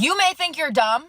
You may think you're dumb,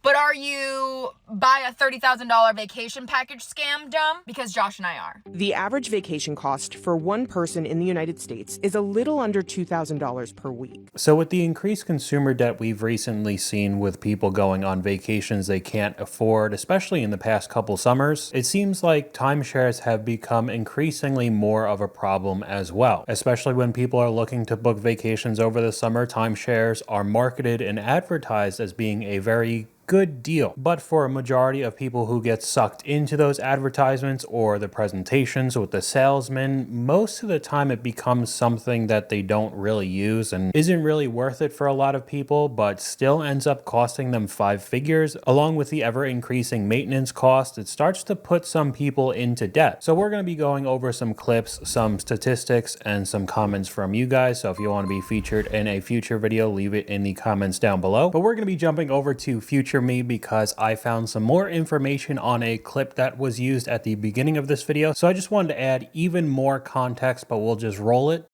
but are you buy a $30,000 vacation package scam dumb? Because Josh and I are. The average vacation cost for one person in the United States is a little under $2,000 per week. So with the increased consumer debt we've recently seen with people going on vacations they can't afford, especially in the past couple summers, it seems like timeshares have become increasingly more of a problem as well. Especially when people are looking to book vacations over the summer, timeshares are marketed and advertised as being a very good deal. But for a majority of people who get sucked into those advertisements or the presentations with the salesman, most of the time it becomes something that they don't really use and isn't really worth it for a lot of people, but still ends up costing them 5 figures. Along with the ever increasing maintenance cost, it starts to put some people into debt. So we're going to be going over some clips, some statistics, and some comments from you guys. So if you want to be featured in a future video, leave it in the comments down below. But we're going to be jumping over to future me because I found some more information on a clip that was used at the beginning of this video. So I just wanted to add even more context, but we'll just roll it.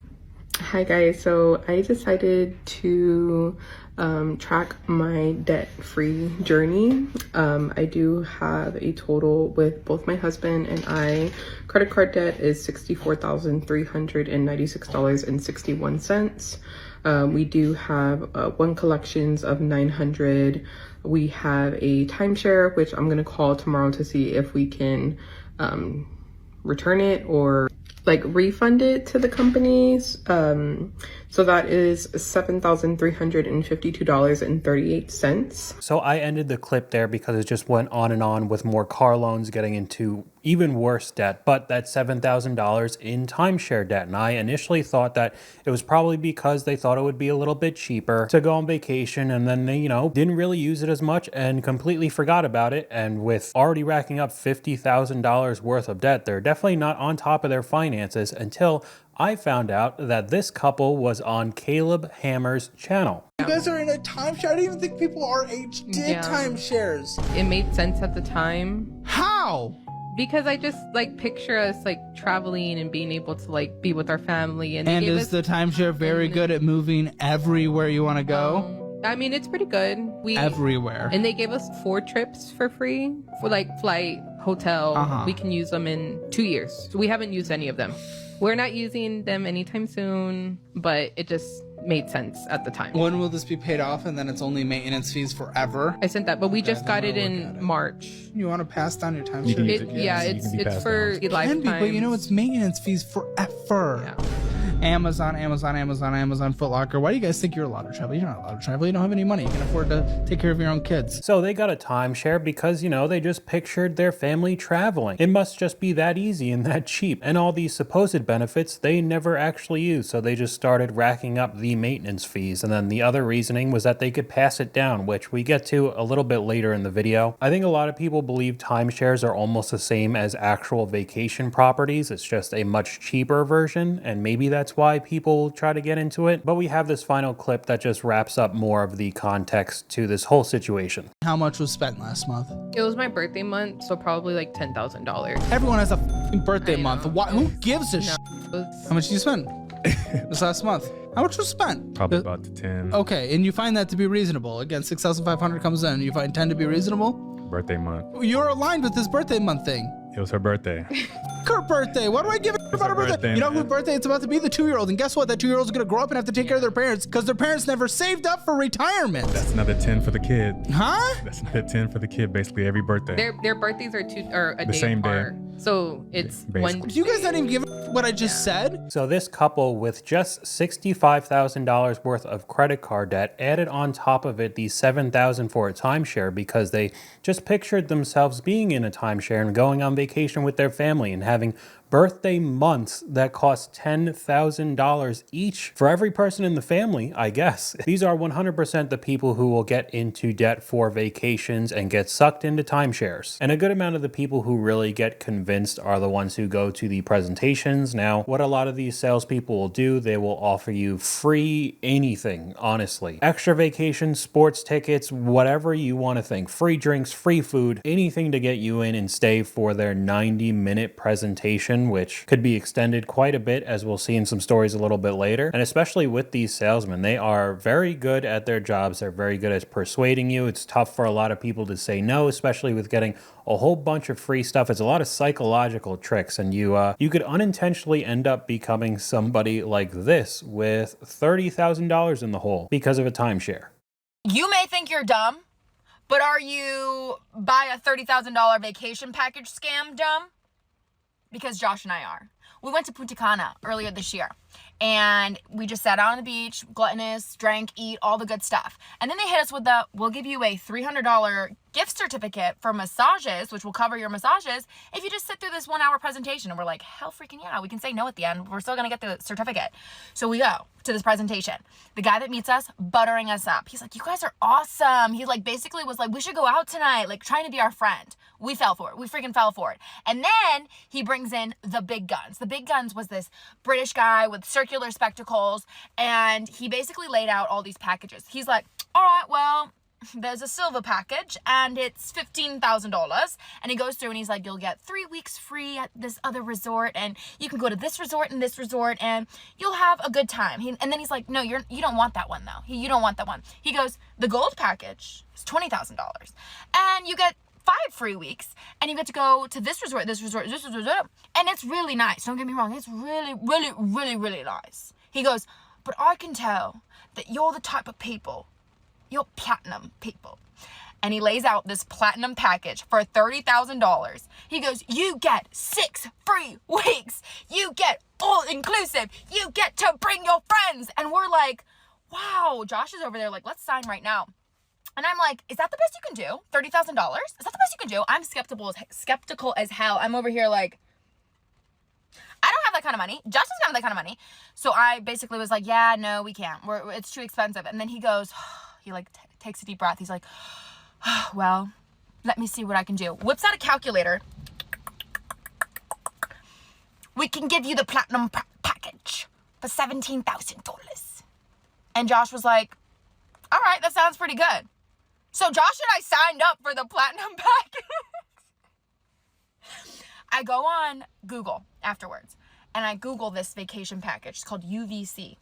Hi guys, so I decided to track my debt-free journey. I do have a total with both my husband and I. Credit card debt is $64,396.61. We do have one collections of $900. We have a timeshare, which I'm gonna call tomorrow to see if we can return it or like refund it to the companies. So that is $7,352.38. So I ended the clip there because it just went on and on with more car loans getting into even worse debt, but that $7,000 in timeshare debt. And I initially thought that it was probably because they thought it would be a little bit cheaper to go on vacation, and then they, didn't really use it as much and completely forgot about it. And with already racking up $50,000 worth of debt, they're definitely not on top of their finances until I found out that this couple was on Caleb Hammer's channel. You guys are in a timeshare? I didn't even think people our age did timeshares. It made sense at the time. How? Because I just picture us traveling and being able to be with our family. And is the timeshare very good at moving everywhere you want to go? I mean, it's pretty good. Everywhere. And they gave us 4 trips for free for flight, hotel. We can use them in 2 years. So we haven't used any of them. We're not using them anytime soon, but it just made sense at the time. When will this be paid off and then it's only maintenance fees forever? I sent that, but we just got it in March. You want to pass down your timeshare? It's for a lifetime. But it's maintenance fees forever. Yeah. Amazon, Foot Locker. Why do you guys think you're allowed to travel? You're not allowed to travel. You don't have any money. You can afford to take care of your own kids. So they got a timeshare because, they just pictured their family traveling. It must just be that easy and that cheap. And all these supposed benefits they never actually used. So they just started racking up the maintenance fees. And then the other reasoning was that they could pass it down, which we get to a little bit later in the video. I think a lot of people believe timeshares are almost the same as actual vacation properties. It's just a much cheaper version. And maybe that's why people try to get into it. But we have this final clip that just wraps up more of the context to this whole situation. How much was spent last month? It was my birthday month, so probably $10,000. Everyone has a birthday month. Why, who gives a shit? How much did you spend this last month? How much was spent? Probably about 10. Okay, and you find that to be reasonable. Again, 6,500 comes in. You find 10 to be reasonable? Birthday month. You're aligned with this birthday month thing. It was her birthday. Her birthday. Why do I give it about her birthday? You know whose birthday it's about to be? The 2-year-old. And guess what? That 2-year-old's gonna grow up and have to take care of their parents because their parents never saved up for retirement. That's another 10 for the kid. Huh? That's another 10 for the kid. Basically every birthday. Their birthdays are a the day same apart. So it's one. Do you guys not even give what I just said? So this couple with just $65,000 worth of credit card debt added on top of it the $7,000 for a timeshare because they just pictured themselves being in a timeshare and going on vacation with their family and having birthday months that cost $10,000 each for every person in the family, I guess. These are 100% the people who will get into debt for vacations and get sucked into timeshares. And a good amount of the people who really get convinced are the ones who go to the presentations. Now, what a lot of these salespeople will do, they will offer you free anything, honestly. Extra vacations, sports tickets, whatever you want to think. Free drinks, free food, anything to get you in and stay for their 90-minute presentation vacation, which could be extended quite a bit, as we'll see in some stories a little bit later. And especially with these salesmen, they are very good at their jobs. They're very good at persuading you. It's tough for a lot of people to say no, especially with getting a whole bunch of free stuff. It's a lot of psychological tricks, and you could unintentionally end up becoming somebody like this with $30,000 in the hole because of a timeshare. You may think you're dumb, but are you buy a $30,000 vacation package scam dumb? Because Josh and I are. We went to Punta Cana earlier this year, and we just sat out on the beach, gluttonous, drank, eat, all the good stuff. And then they hit us with we'll give you a $300 gift certificate for massages, which will cover your massages if you just sit through this 1-hour presentation. And we're like, hell freaking yeah, we can say no at the end. We're still going to get the certificate. So we go to this presentation. The guy that meets us, buttering us up. He's like, you guys are awesome. He like basically was like, we should go out tonight, like trying to be our friend. We fell for it. We freaking fell for it. And then he brings in the big guns. The big guns was this British guy with circular spectacles, and he basically laid out all these packages. He's like, all right, well, there's a silver package and it's $15,000. And he goes through and he's like, you'll get 3 weeks free at this other resort, and you can go to this resort and this resort, and you'll have a good time. And then he's like, no, you don't want that one though. You don't want that one. He goes, the gold package is $20,000, and you get 5 free weeks, and you get to go to this resort, this resort, this resort, and it's really nice. Don't get me wrong. It's really, really, really, really nice. He goes, but I can tell that you're the type of people, you're platinum people. And he lays out this platinum package for $30,000. He goes, you get 6 free weeks. You get all inclusive. You get to bring your friends. And we're like, wow. Josh is over there like, let's sign right now. And I'm like, is that the best you can do? $30,000? Is that the best you can do? I'm skeptical as hell. I'm over here like, I don't have that kind of money. Josh doesn't have that kind of money. So I basically was like, yeah, no, we can't. It's too expensive. And then he goes, he like takes a deep breath. He's like, well, let me see what I can do. Whips out a calculator. We can give you the platinum package for $17,000. And Josh was like, all right, that sounds pretty good. So Josh and I signed up for the platinum package. I go on Google afterwards, and I Google this vacation package. It's called UVC.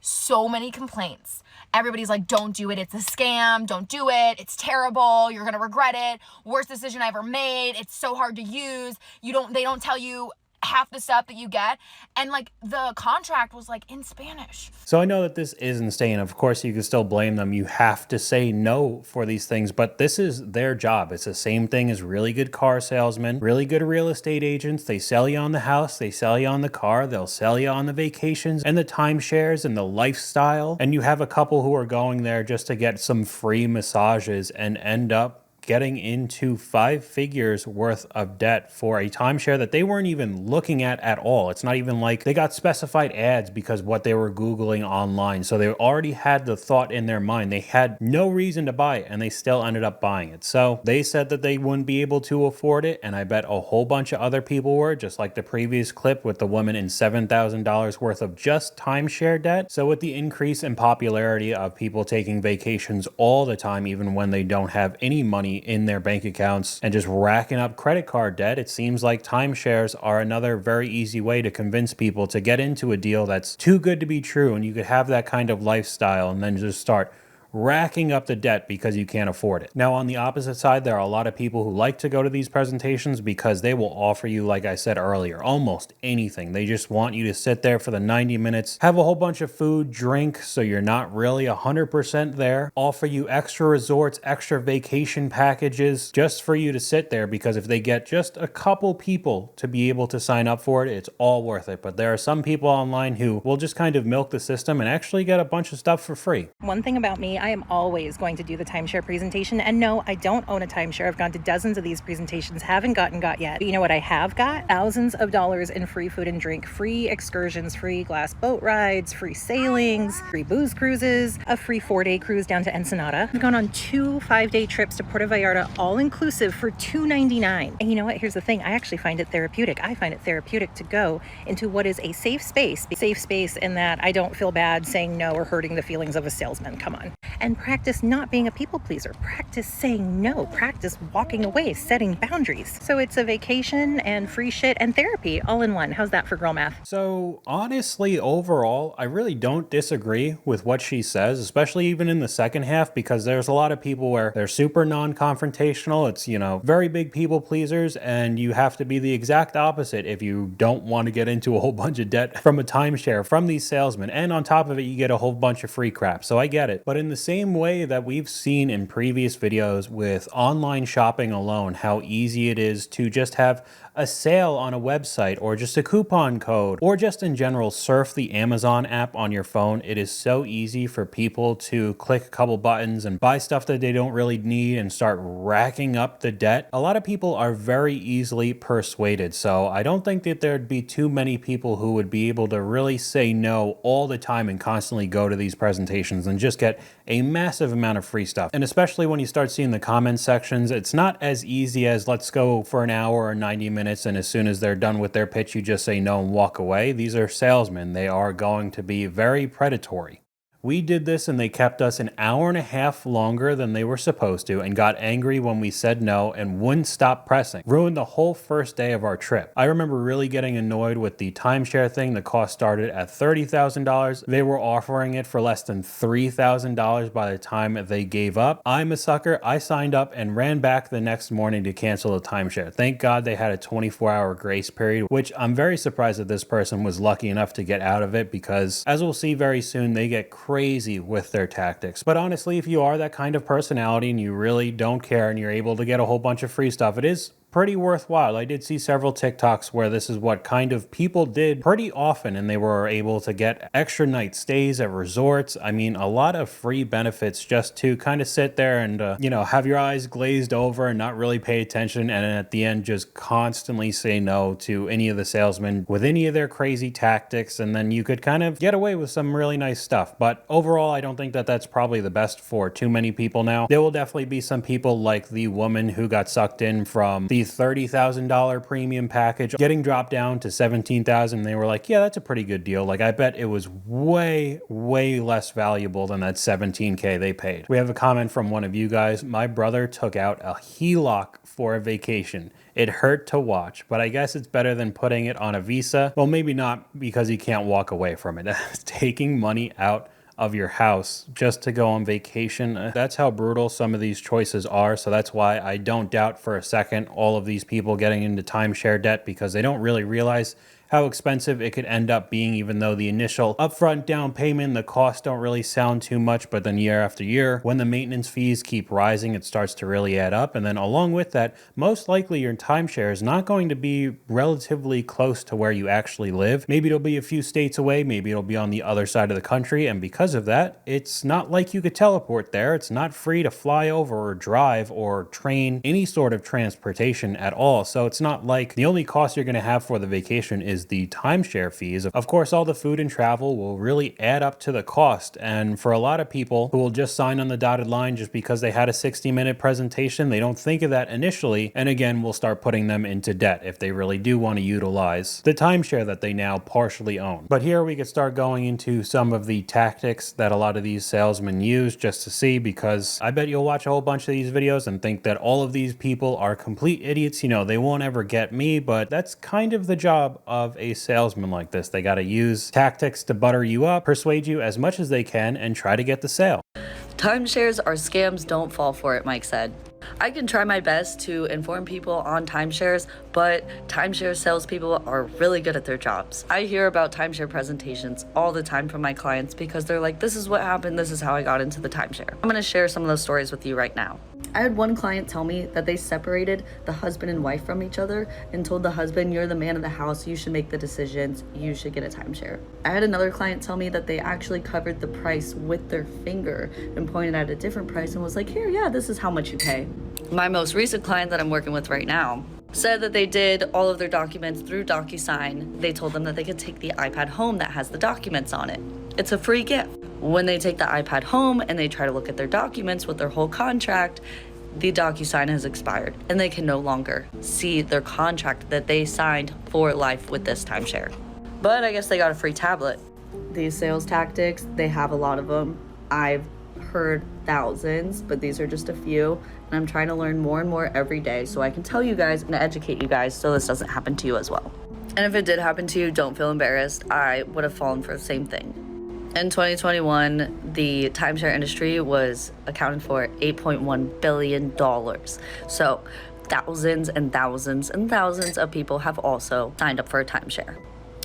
So many complaints. Everybody's like, don't do it. It's a scam. Don't do it. It's terrible. You're going to regret it. Worst decision I ever made. It's so hard to use. They don't tell you half the stuff that you get. And like the contract was like in Spanish. So I know that this is insane. Of course, you can still blame them. You have to say no for these things, but this is their job. It's the same thing as really good car salesmen, really good real estate agents. They sell you on the house, they sell you on the car, they'll sell you on the vacations and the timeshares and the lifestyle. And you have a couple who are going there just to get some free massages and end up getting into 5 figures worth of debt for a timeshare that they weren't even looking at all. It's not even like they got specified ads because what they were Googling online. So they already had the thought in their mind. They had no reason to buy it, and they still ended up buying it. So they said that they wouldn't be able to afford it, and I bet a whole bunch of other people were, just like the previous clip with the woman in $7,000 worth of just timeshare debt. So with the increase in popularity of people taking vacations all the time, even when they don't have any money in their bank accounts and just racking up credit card debt, it seems like timeshares are another very easy way to convince people to get into a deal that's too good to be true, and you could have that kind of lifestyle and then just start racking up the debt because you can't afford it. Now, on the opposite side, there are a lot of people who like to go to these presentations because they will offer you, like I said earlier, almost anything. They just want you to sit there for the 90 minutes, have a whole bunch of food, drink, so you're not really 100% there, offer you extra resorts, extra vacation packages just for you to sit there, because if they get just a couple people to be able to sign up for it, it's all worth it. But there are some people online who will just kind of milk the system and actually get a bunch of stuff for free. One thing about me, I am always going to do the timeshare presentation. And no, I don't own a timeshare. I've gone to dozens of these presentations, haven't got yet. But you know what I have got? Thousands of dollars in free food and drink, free excursions, free glass boat rides, free sailings, free booze cruises, a free 4-day cruise down to Ensenada. I've gone on 2 5-day trips to Puerto Vallarta, all inclusive for $299. And you know what? Here's the thing. I actually find it therapeutic. I find it therapeutic to go into what is a safe space in that I don't feel bad saying no or hurting the feelings of a salesman. Come on. and practice not being a people pleaser. Practice saying no. Practice walking away, setting boundaries. So it's a vacation and free shit and therapy all in one. How's that for girl math? So honestly, overall, I really don't disagree with what she says, especially even in the second half, because there's a lot of people where they're super non-confrontational. It's, very big people pleasers, and you have to be the exact opposite if you don't want to get into a whole bunch of debt from a timeshare from these salesmen. And on top of it, you get a whole bunch of free crap. So I get it. But in the same way that we've seen in previous videos with online shopping alone, how easy it is to just have a sale on a website or just a coupon code or just in general surf the Amazon app on your phone. It is so easy for people to click a couple buttons and buy stuff that they don't really need and start racking up the debt. A lot of people are very easily persuaded, so I don't think that there'd be too many people who would be able to really say no all the time and constantly go to these presentations and just get a massive amount of free stuff. And especially when you start seeing the comment sections, it's not as easy as let's go for an hour or 90 minutes and as soon as they're done with their pitch, you just say no and walk away. These are salesmen. They are going to be very predatory. We did this and they kept us an hour and a half longer than they were supposed to and got angry when we said no and wouldn't stop pressing. Ruined the whole first day of our trip. I remember really getting annoyed with the timeshare thing. The cost started at $30,000. They were offering it for less than $3,000 by the time they gave up. I'm a sucker. I signed up and ran back the next morning to cancel the timeshare. Thank God they had a 24-hour grace period, which I'm very surprised that this person was lucky enough to get out of it because, as we'll see very soon, they get crazy with their tactics. But honestly, if you are that kind of personality and you really don't care and you're able to get a whole bunch of free stuff, it is pretty worthwhile. I did see several TikToks where this is what kind of people did pretty often, and they were able to get extra night stays at resorts. I mean, a lot of free benefits just to kind of sit there and, have your eyes glazed over and not really pay attention, and at the end just constantly say no to any of the salesmen with any of their crazy tactics, and then you could kind of get away with some really nice stuff. But overall, I don't think that that's probably the best for too many people now. There will definitely be some people like the woman who got sucked in from the $30,000 premium package getting dropped down to $17,000. They were like, yeah, that's a pretty good deal. Like, I bet it was way less valuable than that $17K they paid. We have a comment from one of you guys. My brother took out a HELOC for a vacation. It hurt to watch, but I guess it's better than putting it on a Visa. Well, maybe not, because he can't walk away from it. Taking money out of your house just to go on vacation. That's how brutal some of these choices are. So that's why I don't doubt for a second all of these people getting into timeshare debt, because they don't really realize how expensive it could end up being, even though the initial upfront down payment, the costs don't really sound too much, but then year after year, when the maintenance fees keep rising, it starts to really add up. And then along with that, most likely your timeshare is not going to be relatively close to where you actually live. Maybe it'll be a few states away, maybe it'll be on the other side of the country, and because of that, it's not like you could teleport there. It's not free to fly over or drive or train, any sort of transportation at all. So it's not like the only cost you're going to have for the vacation is the timeshare fees. Of course, all the food and travel will really add up to the cost. And for a lot of people who will just sign on the dotted line just because they had a 60-minute presentation, they don't think of that initially. And again, we'll start putting them into debt if they really do want to utilize the timeshare that they now partially own. But here we could start going into some of the tactics that a lot of these salesmen use just to see, because I bet you'll watch a whole bunch of these videos and think that all of these people are complete idiots. They won't ever get me, but that's kind of the job of a salesman like this. They got to use tactics to butter you up, persuade you as much as they can, and try to get the sale. Timeshares are scams, don't fall for it, Mike said. I can try my best to inform people on timeshares, but timeshare salespeople are really good at their jobs. I hear about timeshare presentations all the time from my clients because they're like, this is what happened, this is how I got into the timeshare. I'm going to share some of those stories with you right now. I had one client tell me that they separated the husband and wife from each other and told the husband, you're the man of the house, you should make the decisions, you should get a timeshare. I had another client tell me that they actually covered the price with their finger and pointed at a different price and was like, here, yeah, this is how much you pay. My most recent client that I'm working with right now said that they did all of their documents through DocuSign. They told them that they could take the iPad home that has the documents on it. It's a free gift. When they take the iPad home and they try to look at their documents with their whole contract, the DocuSign has expired and they can no longer see their contract that they signed for life with this timeshare. But I guess they got a free tablet. These sales tactics, they have a lot of them. I've heard thousands, but these are just a few, and I'm trying to learn more and more every day so I can tell you guys and educate you guys so this doesn't happen to you as well. And if it did happen to you, don't feel embarrassed. I would have fallen for the same thing. In 2021, the timeshare industry was accounted for $8.1 billion. So thousands and thousands and thousands of people have also signed up for a timeshare.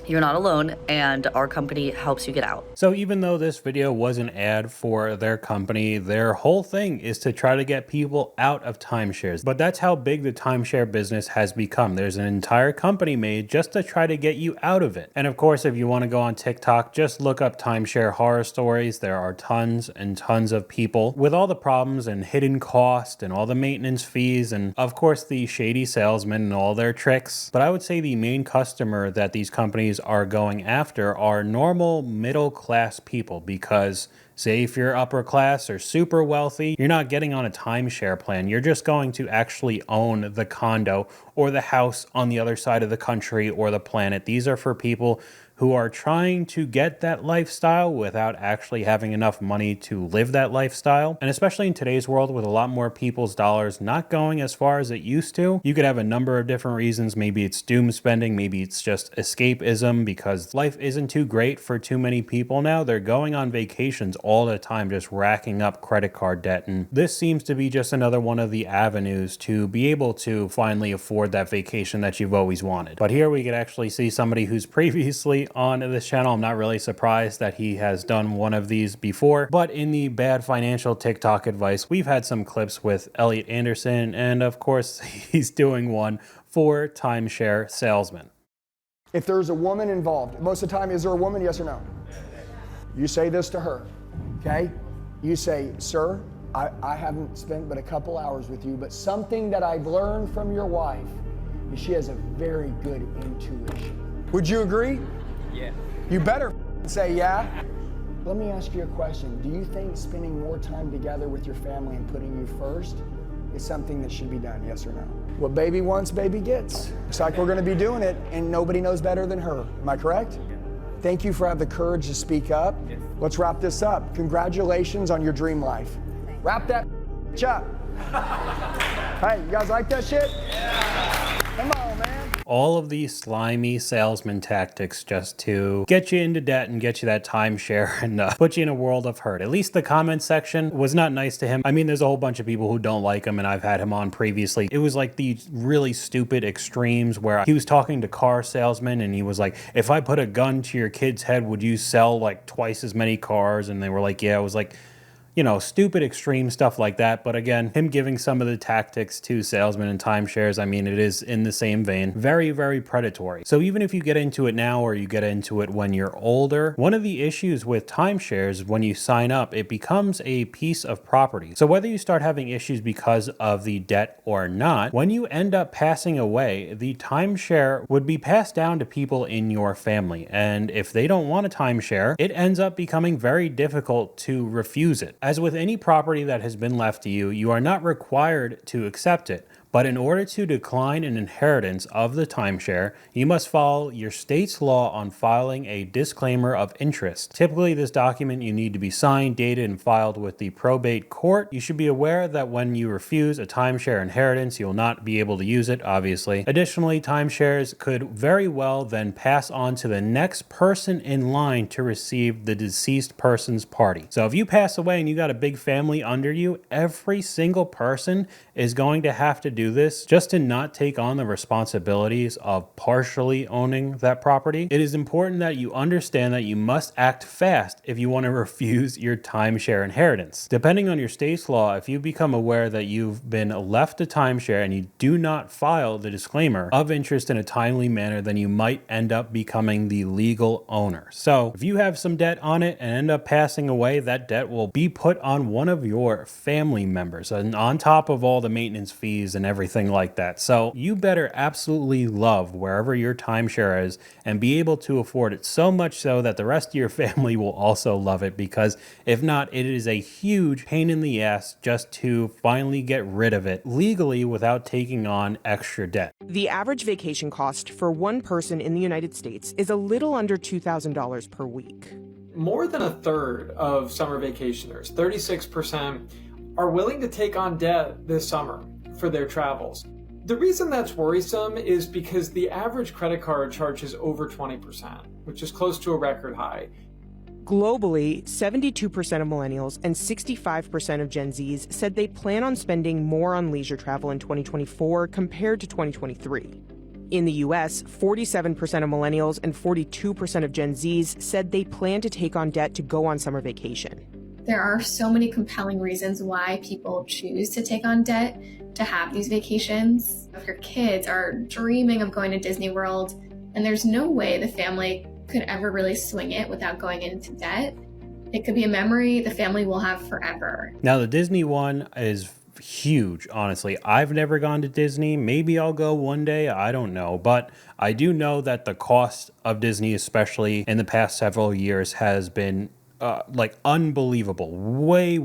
You're not alone, and our company helps you get out. So even though this video was an ad for their company, their whole thing is to try to get people out of timeshares. But that's how big the timeshare business has become. There's an entire company made just to try to get you out of it. And of course, if you want to go on TikTok, just look up timeshare horror stories. There are tons and tons of people with all the problems and hidden cost and all the maintenance fees and of course the shady salesmen and all their tricks. But I would say the main customer that these companies are going after are normal middle class people, because say if you're upper class or super wealthy, you're not getting on a timeshare plan. You're just going to actually own the condo or the house on the other side of the country or the planet. These are for people who are trying to get that lifestyle without actually having enough money to live that lifestyle. And especially in today's world with a lot more people's dollars not going as far as it used to, you could have a number of different reasons. Maybe it's doom spending, maybe it's just escapism because life isn't too great for too many people now. They're going on vacations all the time, just racking up credit card debt. And this seems to be just another one of the avenues to be able to finally afford that vacation that you've always wanted. But here we could actually see somebody who's previously on this channel. I'm not really surprised that he has done one of these before, but in the bad financial TikTok advice, we've had some clips with Elliot Anderson, and of course he's doing one for timeshare salesmen. If there's a woman involved, most of the time, is there a woman, yes or no? You say this to her, okay? You say, sir, I haven't spent but a couple hours with you, but something that I've learned from your wife is she has a very good intuition. Would you agree? Yeah. You better say yeah. Let me ask you a question. Do you think spending more time together with your family and putting you first is something that should be done, yes or no? What baby wants, baby gets. It's like we're gonna be doing it and nobody knows better than her. Am I correct? Yeah. Thank you for having the courage to speak up. Yes. Let's wrap this up. Congratulations on your dream life. Wrap that up. Hey, you guys like that shit? Yeah. Come on, man. All of these slimy salesman tactics just to get you into debt and get you that timeshare and put you in a world of hurt. At least the comment section was not nice to him. I mean, there's a whole bunch of people who don't like him, and I've had him on previously. It was like the really stupid extremes where he was talking to car salesmen and he was like, if I put a gun to your kid's head, would you sell like twice as many cars? And they were like, yeah. It was like, you know, stupid extreme stuff like that. But again, him giving some of the tactics to salesmen and timeshares, I mean, it is in the same vein. Very, very predatory. So even if you get into it now or you get into it when you're older, one of the issues with timeshares, when you sign up, it becomes a piece of property. So whether you start having issues because of the debt or not, when you end up passing away, the timeshare would be passed down to people in your family. And if they don't want a timeshare, it ends up becoming very difficult to refuse it. As with any property that has been left to you, you are not required to accept it. But in order to decline an inheritance of the timeshare, you must follow your state's law on filing a disclaimer of interest. Typically, this document you need to be signed, dated, and filed with the probate court. You should be aware that when you refuse a timeshare inheritance, you'll not be able to use it, obviously. Additionally, timeshares could very well then pass on to the next person in line to receive the deceased person's party. So if you pass away and you got a big family under you, every single person is going to have to do this just to not take on the responsibilities of partially owning that property. It is important that you understand that you must act fast if you want to refuse your timeshare inheritance. Depending on your state's law, if you become aware that you've been left a timeshare and you do not file the disclaimer of interest in a timely manner, then you might end up becoming the legal owner. So if you have some debt on it and end up passing away, that debt will be put on one of your family members, and on top of all the maintenance fees and everything like that. So you better absolutely love wherever your timeshare is and be able to afford it, so much so that the rest of your family will also love it, because if not, it is a huge pain in the ass just to finally get rid of it legally without taking on extra debt. The average vacation cost for one person in the United States is a little under $2,000 per week. more than a third of summer vacationers, 36%, are willing to take on debt this summer for their travels. The reason that's worrisome is because the average credit card charges over 20%, which is close to a record high. Globally, 72% of millennials and 65% of Gen Zs said they plan on spending more on leisure travel in 2024 compared to 2023. In the US, 47% of millennials and 42% of Gen Zs said they plan to take on debt to go on summer vacation. There are so many compelling reasons why people choose to take on debt to have these vacations. If your kids are dreaming of going to Disney World, and there's no way the family could ever really swing it without going into debt, it could be a memory the family will have forever. Now, the Disney one is huge, honestly. I've never gone to Disney. Maybe I'll go one day. I don't know. But I do know that the cost of Disney, especially in the past several years, has been like unbelievable, way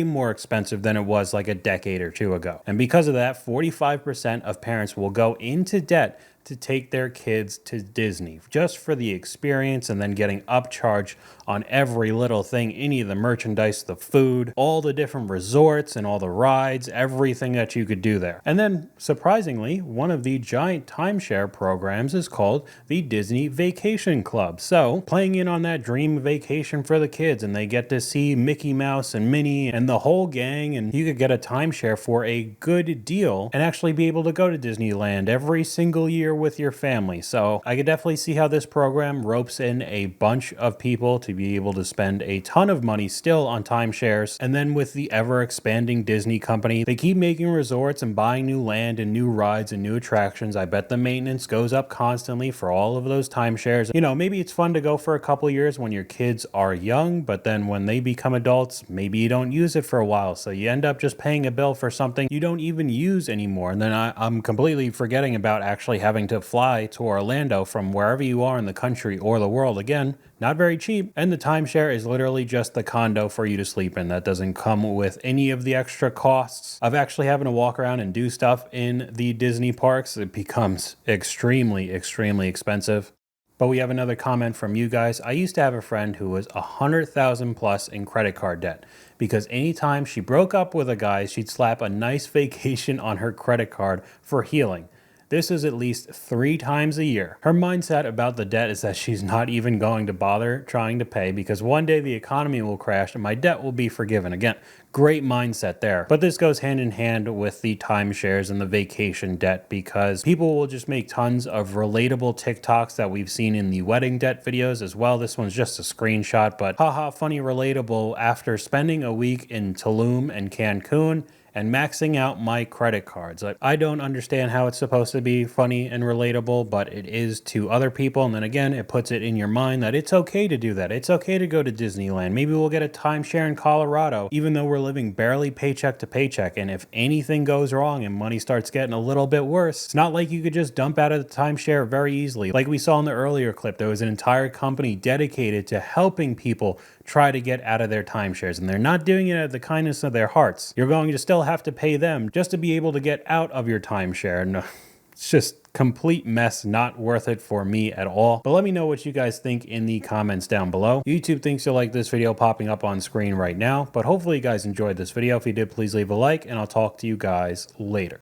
more expensive than it was like a decade or two ago. And because of that, 45% of parents will go into debt to take their kids to Disney just for the experience, and then getting upcharged on every little thing, any of the merchandise, the food, all the different resorts and all the rides, everything that you could do there. And then surprisingly, one of the giant timeshare programs is called the Disney Vacation Club. So playing in on that dream vacation for the kids, and they get to see Mickey Mouse and Minnie and the whole gang, and you could get a timeshare for a good deal and actually be able to go to Disneyland every single year with your family. So I could definitely see how this program ropes in a bunch of people to be able to spend a ton of money still on timeshares. And then with the ever expanding Disney company, they keep making resorts and buying new land and new rides and new attractions. I bet the maintenance goes up constantly for all of those timeshares. You know, maybe it's fun to go for a couple years when your kids are young, but then when they become adults, maybe you don't use it for a while. So you end up just paying a bill for something you don't even use anymore. And then I'm completely forgetting about actually having to fly to Orlando from wherever you are in the country or the world. Again, not very cheap. And the timeshare is literally just the condo for you to sleep in. That doesn't come with any of the extra costs of actually having to walk around and do stuff in the Disney parks. It becomes extremely expensive. But we have another comment from you guys. I used to have a friend who was 100,000 plus in credit card debt because anytime she broke up with a guy, she'd slap a nice vacation on her credit card for healing. This is at least 3 times a year. Her mindset about the debt is that she's not even going to bother trying to pay because one day the economy will crash and my debt will be forgiven. Again, great mindset there. But this goes hand in hand with the timeshares and the vacation debt because people will just make tons of relatable TikToks that we've seen in the wedding debt videos as well. This one's just a screenshot, but haha, funny, relatable. After spending a week in Tulum and Cancun and maxing out my credit cards. Like, I don't understand how it's supposed to be funny and relatable, but it is to other people. And then again, it puts it in your mind that it's okay to do that. It's okay to go to Disneyland. Maybe we'll get a timeshare in Colorado, even though we're living barely paycheck to paycheck. And if anything goes wrong and money starts getting a little bit worse, it's not like you could just dump out of the timeshare very easily. Like we saw in the earlier clip, there was an entire company dedicated to helping people try to get out of their timeshares, and they're not doing it out of the kindness of their hearts. You're going to still have to pay them just to be able to get out of your timeshare. And it's just complete mess, not worth it for me at all. But let me know what you guys think in the comments down below. YouTube thinks you'll like this video popping up on screen right now, but hopefully you guys enjoyed this video. If you did, please leave a like, and I'll talk to you guys later.